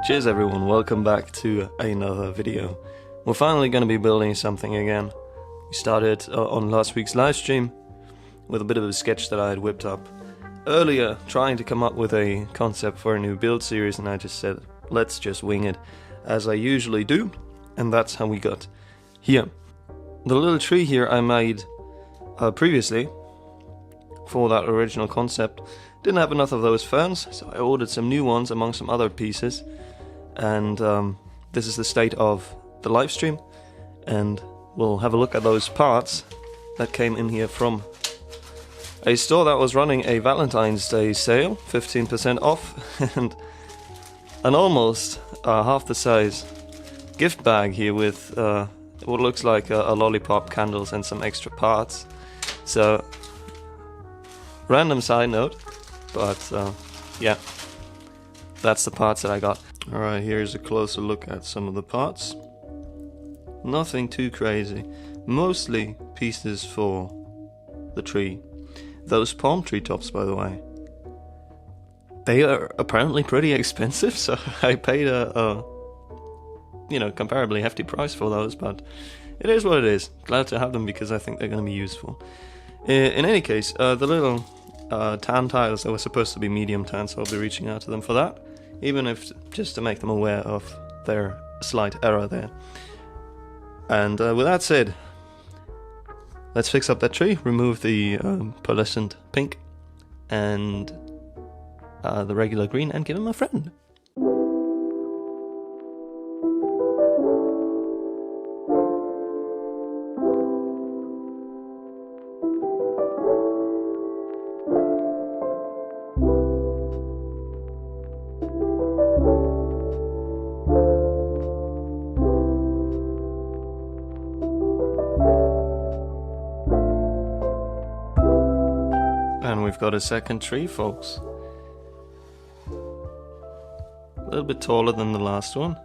Cheers everyone, welcome back to another video. We're finally going to be building something again. We started on last week's live stream with a bit of a sketch that I had whipped up earlier, trying to come up with a concept for a new build series, and I just said, let's just wing it, as I usually do, and that's how we got here. The little tree here I made previously for that original concept didn't have enough of those ferns, so I ordered some new ones among some other pieces. And this is the state of the live stream, and we'll have a look at those parts that came in here from a store that was running a Valentine's Day sale, 15% off, and an almost half the size gift bag here with what looks like a lollipop, candles and some extra parts. So, random side note, but yeah, that's the parts that I got. Alright, here's a closer look at some of the parts. Nothing too crazy. Mostly pieces for the tree. Those palm tree tops, by the way, they are apparently pretty expensive, so I paid a comparably hefty price for those, but it is what it is. Glad to have them because I think they're going to be useful. In any case, the little tan tiles that were supposed to be medium tan, so I'll be reaching out to them for that. Even if just to make them aware of their slight error there. And with that said, let's fix up that tree, remove the pearlescent pink and the regular green, and give him a friend. And we've got a second tree, folks. A little bit taller than the last one,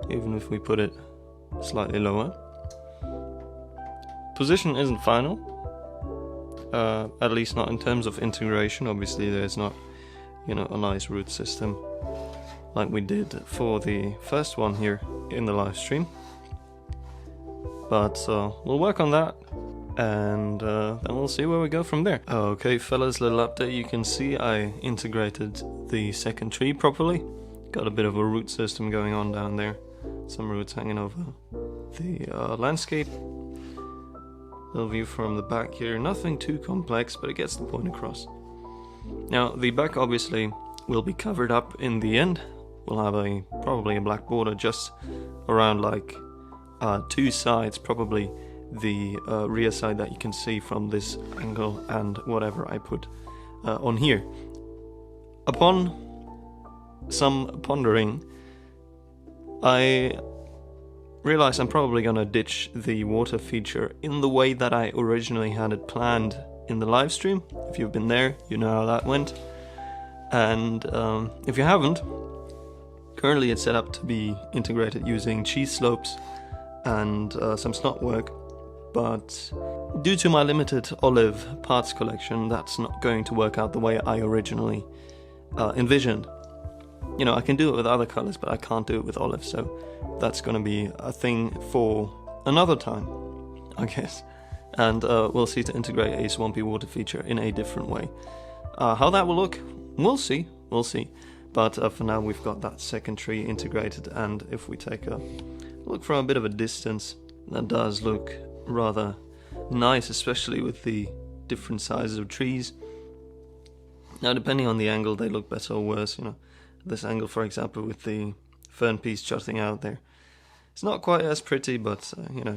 even if we put it slightly lower. Position isn't final, at least not in terms of integration. Obviously there's not, a nice root system like we did for the first one here in the live stream. But we'll work on that. And then we'll see where we go from there. Okay fellas, little update. You can see I integrated the second tree properly. Got a bit of a root system going on down there. Some roots hanging over the landscape. Little view from the back here. Nothing too complex, but it gets the point across. Now the back obviously will be covered up in the end. We'll have probably a black border just around like two sides, probably the rear side that you can see from this angle and whatever I put on here. Upon some pondering, I realized I'm probably gonna ditch the water feature in the way that I originally had it planned in the live stream. If you've been there, you know how that went. And if you haven't, currently it's set up to be integrated using cheese slopes and some snot work. But due to my limited olive parts collection, that's not going to work out the way I originally envisioned. I can do it with other colors, but I can't do it with olive, so that's going to be a thing for another time, I guess. And we'll see to integrate a swampy water feature in a different way. How that will look, we'll see. But for now we've got that second tree integrated, and if we take a look from a bit of a distance, that does look rather nice, especially with the different sizes of trees. Now depending on the angle they look better or worse. This angle for example with the fern piece jutting out there, it's not quite as pretty, but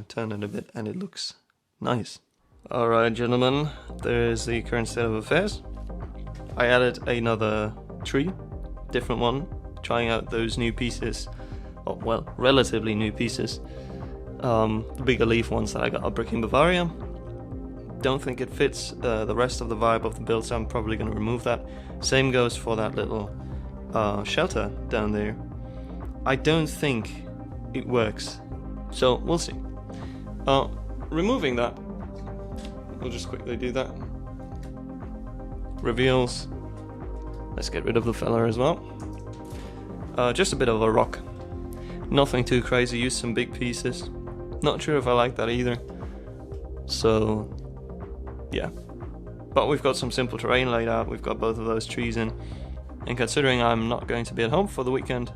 turn it a bit and it looks nice. Alright gentlemen, there's the current state of affairs. I added another tree, different one, trying out those new pieces, relatively new pieces. The bigger leaf ones that I got at Bricklink Bavaria. Don't think it fits the rest of the vibe of the build, so I'm probably going to remove that. Same goes for that little shelter down there. I don't think it works, so we'll see. Removing that, we'll just quickly do that. Reveals. Let's get rid of the fella as well. Just a bit of a rock. Nothing too crazy, used some big pieces. Not sure if I like that either. So, yeah. But we've got some simple terrain laid out, we've got both of those trees in. And considering I'm not going to be at home for the weekend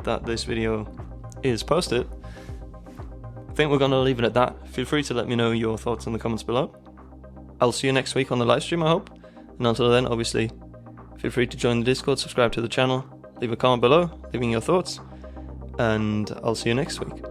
that this video is posted, I think we're going to leave it at that. Feel free to let me know your thoughts in the comments below. I'll see you next week on the live stream, I hope. And until then, obviously, feel free to join the Discord, subscribe to the channel, leave a comment below, leaving your thoughts. And I'll see you next week.